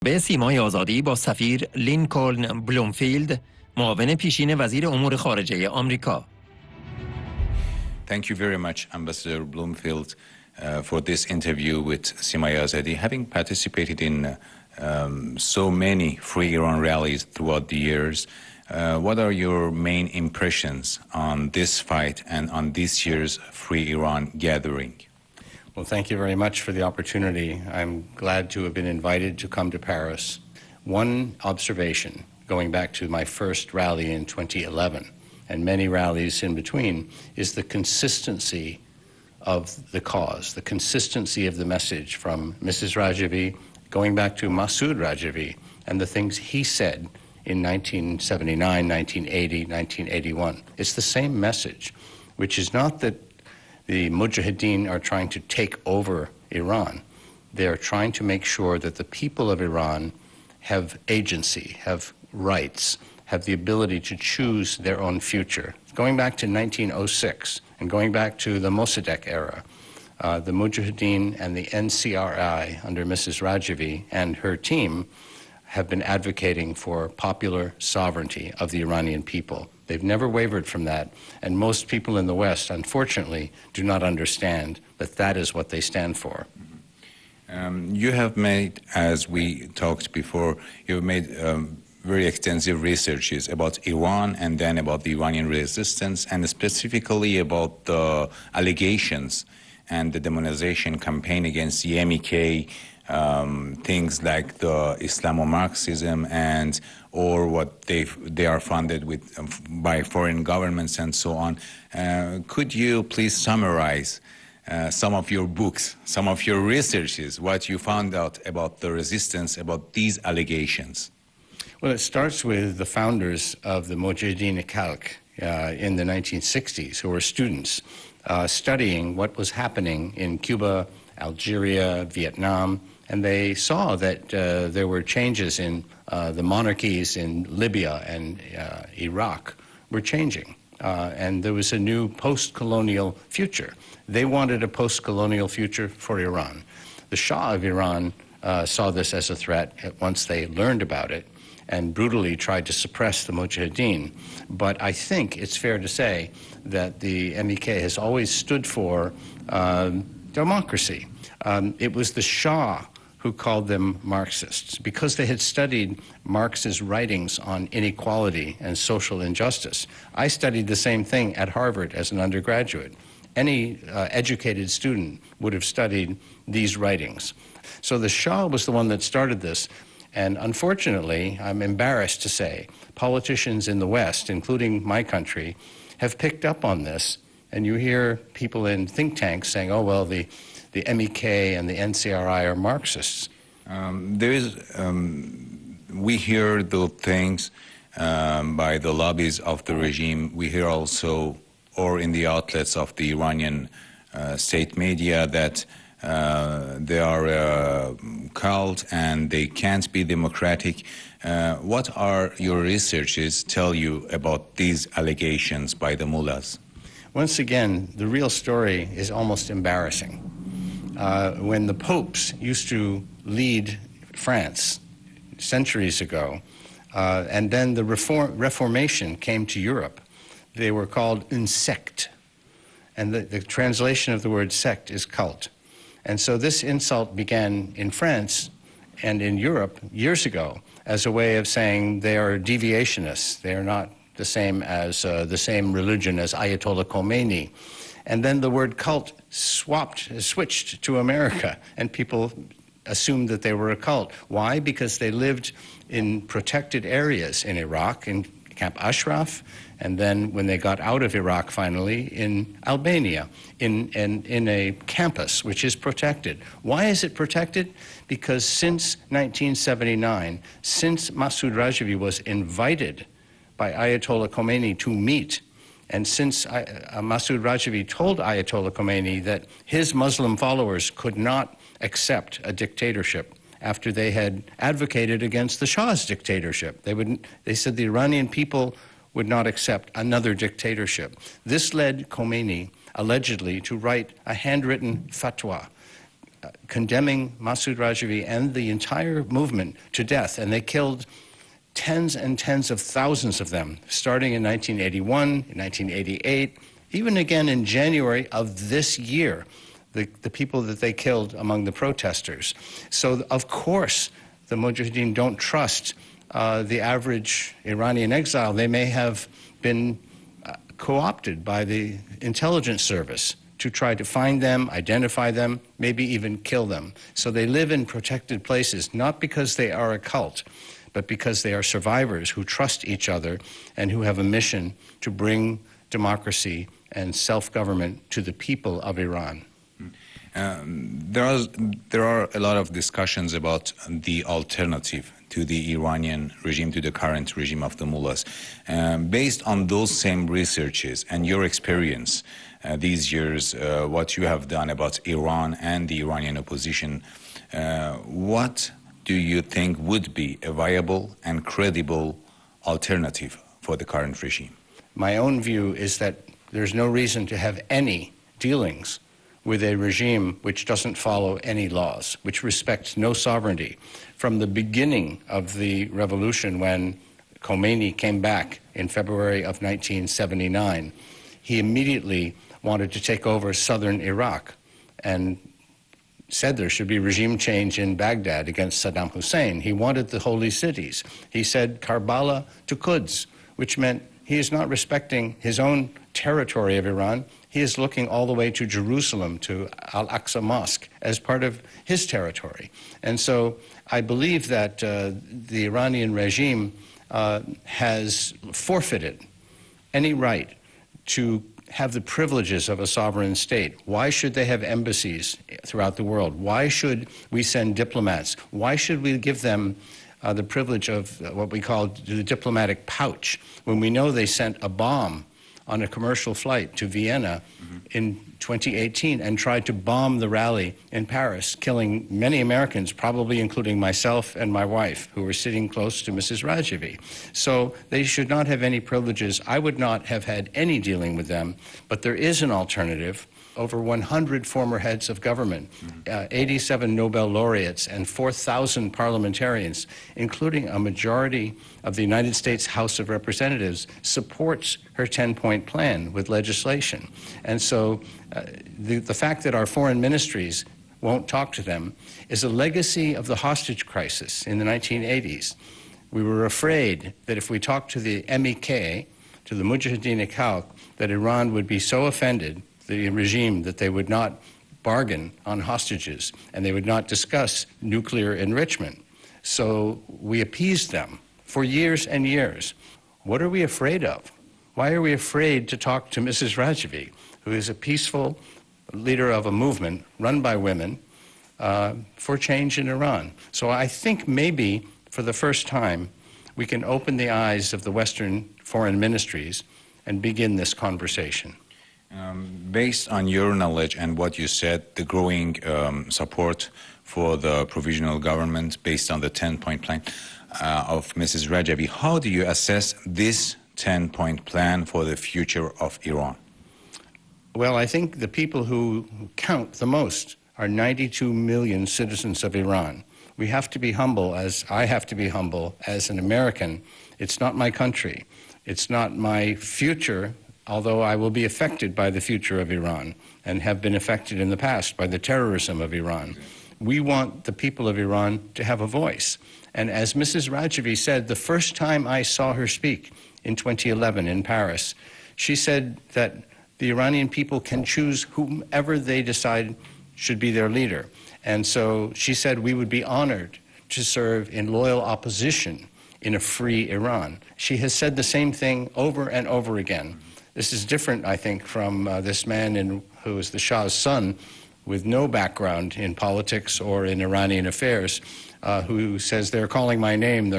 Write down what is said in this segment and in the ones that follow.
مصاحبه سیمای آزادی با سفیر لینکلن بلومفیلد، معاون پیشین وزیر امور خارجه آمریکا. Thank you very much, Ambassador Bloomfield, for this interview with Simay Azadi. Having participated in so many Free Iran rallies throughout the years, what are your main impressions on this fight and on this year's Free Iran gathering? Well, thank you very much for the opportunity. I'm glad to have been invited to come to Paris. One observation, going back to my first rally in 2011, and many rallies in between, is the consistency of the cause, the consistency of the message from Mrs. Rajvi, going back to Masoud Rajvi, and the things he said in 1979, 1980, 1981. It's the same message, which is not that the Mujahideen are trying to take over Iran. They are trying to make sure that the people of Iran have agency, have rights, have the ability to choose their own future. Going back to 1906 and going back to the Mossadegh era, the Mujahideen and the NCRI under Mrs. Rajvi and her team have been advocating for popular sovereignty of the Iranian people. They've never wavered from that, and most people in the West, unfortunately, do not understand that that is what they stand for. You have made, as we talked before, you've made very extensive researches about Iran and then about the Iranian resistance, and specifically about the allegations and the demonization campaign against the MEK, things like the Islamo-Marxism and or what they are funded with by foreign governments and so on. Could you please summarize some of your books, some of your researches, what you found out about the resistance, about these allegations? Well, it starts with the founders of the Mujahideen Khalq in the 1960s, who were students studying what was happening in Cuba, Algeria, Vietnam, and they saw that there were changes in the monarchies in Libya and Iraq were changing. And there was a new post-colonial future. They wanted a post-colonial future for Iran. The Shah of Iran saw this as a threat once they learned about it and brutally tried to suppress the Mujahideen. But I think it's fair to say that the MEK has always stood for democracy. It was the Shah who called them Marxists because they had studied Marx's writings on inequality and social injustice. I studied the same thing at Harvard as an undergraduate. Any educated student would have studied these writings. So the Shah was the one that started this. And unfortunately, I'm embarrassed to say, politicians in the West, including my country, have picked up on this. And you hear people in think tanks saying, oh, well, the MEK and the NCRI are Marxists. We hear the things by the lobbies of the regime. We hear also, or in the outlets of the Iranian state media, that they are a cult and they can't be democratic. What are your researches tell you about these allegations by the mullahs? Once again, the real story is almost embarrassing. When the popes used to lead France centuries ago, and then the Reformation came to Europe, they were called une secte. And the translation of the word sect is cult. And so this insult began in France and in Europe years ago as a way of saying they are deviationists. They are not the same as the same religion as Ayatollah Khomeini. And then the word cult switched to America, and people assumed that they were a cult. Why? Because they lived in protected areas in Iraq, in Camp Ashraf, and then when they got out of Iraq finally, in Albania, in a campus which is protected. Why is it protected? Because since 1979, since Masoud Rajvi was invited by Ayatollah Khomeini to meet, and since Masoud Rajvi told Ayatollah Khomeini that his Muslim followers could not accept a dictatorship after they had advocated against the Shah's dictatorship. They said the Iranian people would not accept another dictatorship. This led Khomeini, allegedly, to write a handwritten fatwa condemning Masoud Rajavi and the entire movement to death, and they killed tens and tens of thousands of them, starting in 1981, in 1988, even again in January of this year, the people that they killed among the protesters. So, of course, the Mujahideen don't trust the average Iranian exile. They may have been co-opted by the intelligence service to try to find them, identify them, maybe even kill them. So they live in protected places, not because they are a cult, but because they are survivors who trust each other and who have a mission to bring democracy and self-government to the people of Iran. There are a lot of discussions about the alternative to the Iranian regime, to the current regime of the mullahs. Based on those same researches and your experience these years, what you have done about Iran and the Iranian opposition, what do you think would be a viable and credible alternative for the current regime? My own view is that there's no reason to have any dealings with a regime which doesn't follow any laws, which respects no sovereignty. From the beginning of the revolution, when Khomeini came back in February of 1979, he immediately wanted to take over southern Iraq and said there should be regime change in Baghdad against Saddam Hussein. He wanted the holy cities. He said Karbala to Quds, which meant he is not respecting his own territory of Iran. He is looking all the way to Jerusalem, to Al-Aqsa Mosque, as part of his territory. And so I believe that the Iranian regime has forfeited any right to have the privileges of a sovereign state. Why should they have embassies throughout the world? Why should we send diplomats? Why should we give them the privilege of what we call the diplomatic pouch, when we know they sent a bomb on a commercial flight to Vienna in 2018 and tried to bomb the rally in Paris, killing many Americans, probably including myself and my wife, who were sitting close to Mrs. Rajavi. So they should not have any privileges. I would not have had any dealing with them, but there is an alternative. Over 100 former heads of government, 87 Nobel laureates, and 4,000 parliamentarians, including a majority of the United States House of Representatives, supports her 10-point plan with legislation. And so the fact that our foreign ministries won't talk to them is a legacy of the hostage crisis in the 1980s. We were afraid that if we talked to the MEK, to the Mujahideen Khalq, that Iran would be so offended, the regime, that they would not bargain on hostages and they would not discuss nuclear enrichment. So we appeased them for years and years. What are we afraid of? Why are we afraid to talk to Mrs. Rajavi, who is a peaceful leader of a movement run by women for change in Iran? So I think maybe for the first time we can open the eyes of the Western foreign ministries and begin this conversation. Based on your knowledge and what you said, the growing support for the provisional government based on the 10-point plan of Mrs. Rajavi, how do you assess this 10-point plan for the future of Iran? Well, I think the people who count the most are 92 million citizens of Iran. We have to be humble, as I have to be humble as an American. It's not my country. It's not my future, although I will be affected by the future of Iran and have been affected in the past by the terrorism of Iran. We want the people of Iran to have a voice. And as Mrs. Rajavi said, the first time I saw her speak in 2011 in Paris, she said that the Iranian people can choose whomever they decide should be their leader. And so she said we would be honored to serve in loyal opposition in a free Iran. She has said the same thing over and over again. This is different, I think, from this man who is the Shah's son with no background in politics or in Iranian affairs, who says, they're calling my name,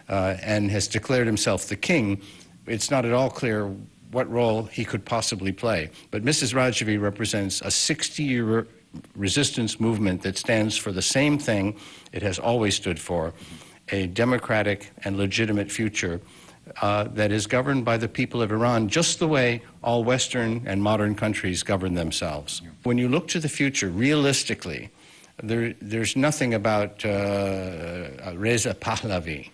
and has declared himself the king. It's not at all clear what role he could possibly play. But Mrs. Rajavi represents a 60-year resistance movement that stands for the same thing it has always stood for, a democratic and legitimate future that is governed by the people of Iran, just the way all Western and modern countries govern themselves. When you look to the future, realistically, there's nothing about Reza Pahlavi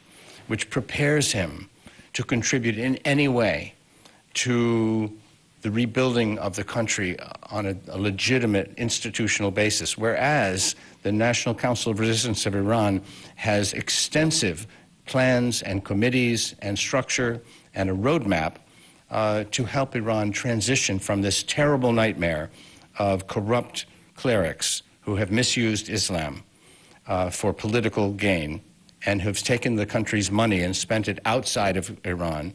which prepares him to contribute in any way to the rebuilding of the country on a legitimate institutional basis, whereas the National Council of Resistance of Iran has extensive plans and committees and structure and a roadmap to help Iran transition from this terrible nightmare of corrupt clerics who have misused Islam for political gain and have taken the country's money and spent it outside of Iran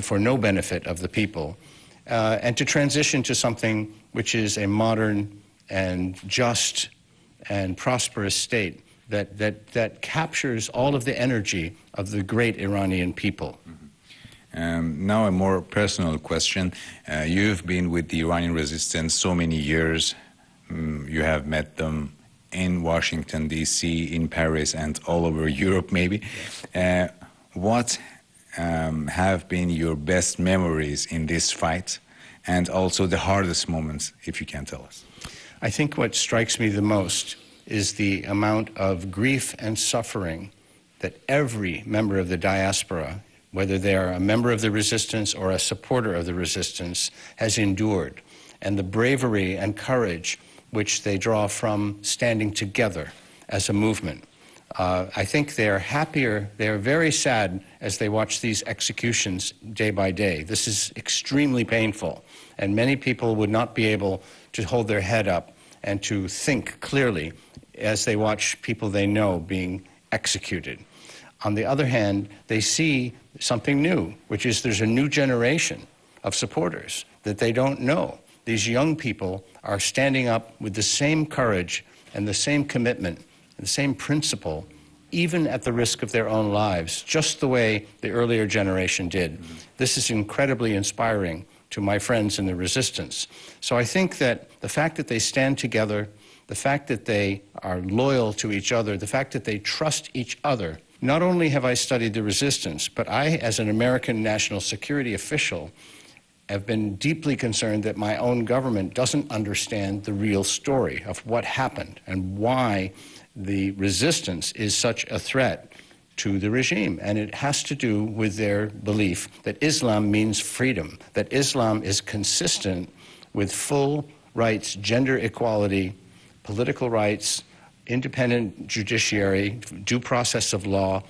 for no benefit of the people, and to transition to something which is a modern and just and prosperous state that captures all of the energy of the great Iranian people. Now a more personal question. You've been with the Iranian resistance so many years. You have met them in Washington, D.C., in Paris, and all over Europe, maybe. What have been your best memories in this fight, and also the hardest moments, if you can tell us? I think what strikes me the most is the amount of grief and suffering that every member of the diaspora, whether they are a member of the resistance or a supporter of the resistance, has endured, and the bravery and courage which they draw from standing together as a movement. I think they are happier, they are very sad as they watch these executions day by day. This is extremely painful, and many people would not be able to hold their head up and to think clearly as they watch people they know being executed. On the other hand, they see something new, which is there's a new generation of supporters that they don't know. These young people are standing up with the same courage and the same commitment and the same principle, even at the risk of their own lives, just the way the earlier generation did. This is incredibly inspiring to my friends in the resistance. So I think that the fact that they stand together, the fact that they are loyal to each other, the fact that they trust each other. Not only have I studied the resistance, but I, as an American national security official, have been deeply concerned that my own government doesn't understand the real story of what happened and why the resistance is such a threat to the regime. And it has to do with their belief that Islam means freedom, that Islam is consistent with full rights, gender equality, political rights, independent judiciary, due process of law,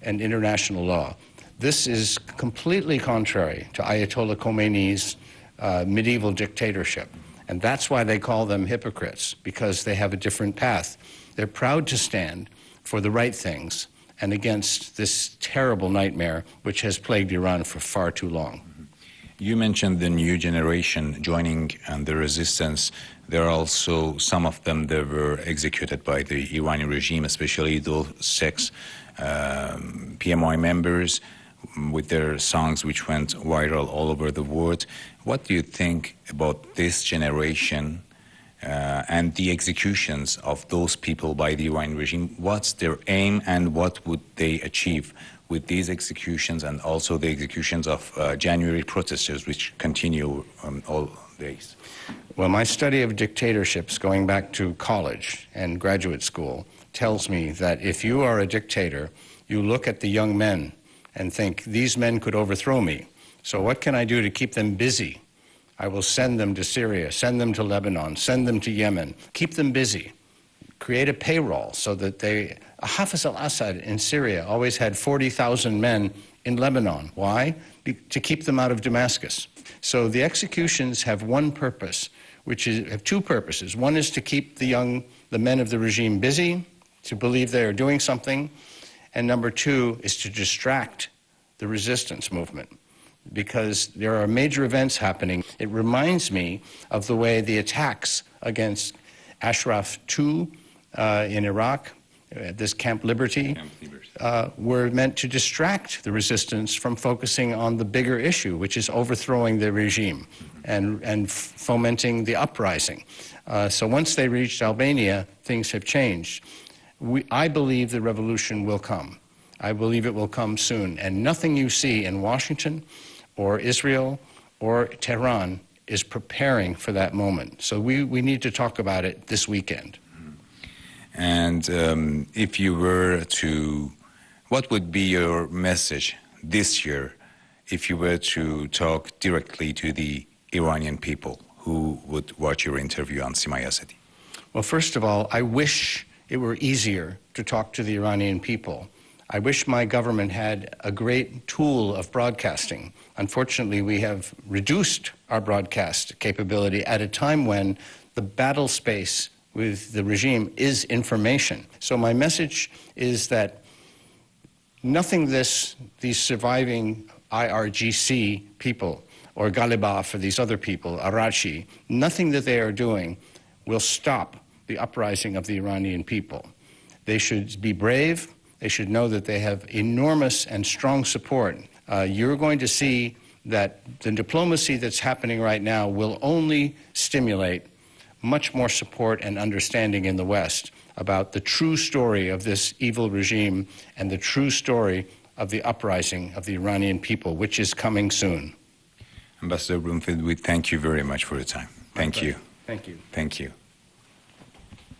and international law. This is completely contrary to Ayatollah Khomeini's medieval dictatorship. And that's why they call them hypocrites, because they have a different path. They're proud to stand for the right things and against this terrible nightmare which has plagued Iran for far too long. You mentioned the new generation joining the resistance. There are also some of them that were executed by the Iranian regime, especially those 6 PMI members with their songs which went viral all over the world. What do you think about this generation and the executions of those people by the Iranian regime? What's their aim and what would they achieve with these executions and also the executions of January protesters which continue all days? Well, my study of dictatorships going back to college and graduate school tells me that if you are a dictator, you look at the young men and think, these men could overthrow me. So what can I do to keep them busy? I will send them to Syria, send them to Lebanon, send them to Yemen, keep them busy, create a payroll so that they... Hafiz al-Assad in Syria always had 40,000 men in Lebanon. Why? To keep them out of Damascus. So the executions have one purpose, which is have 2 purposes. One is to keep the men of the regime busy, to believe they are doing something, and number 2 is to distract the resistance movement, because there are major events happening. It reminds me of the way the attacks against Ashraf II in Iraq, this Camp Liberty, were meant to distract the resistance from focusing on the bigger issue, which is overthrowing the regime and fomenting the uprising. So once they reached Albania, things have changed. I believe the revolution will come. I believe it will come soon. And nothing you see in Washington or Israel or Tehran is preparing for that moment. So we need to talk about it this weekend. And if you were to, what would be your message this year if you were to talk directly to the Iranian people who would watch your interview on Sima Yazidi? Well, first of all, I wish it were easier to talk to the Iranian people. I wish my government had a great tool of broadcasting. Unfortunately, we have reduced our broadcast capability at a time when the battle space with the regime is information. So my message is that nothing these surviving IRGC people, or Ghalibaf for these other people, Arachi, nothing that they are doing will stop the uprising of the Iranian people. They should be brave. They should know that they have enormous and strong support. You're going to see that the diplomacy that's happening right now will only stimulate much more support and understanding in the West about the true story of this evil regime and the true story of the uprising of the Iranian people, which is coming soon. Ambassador Blumenfield, we thank you very much for your time. Thank you. Thank you. Thank you.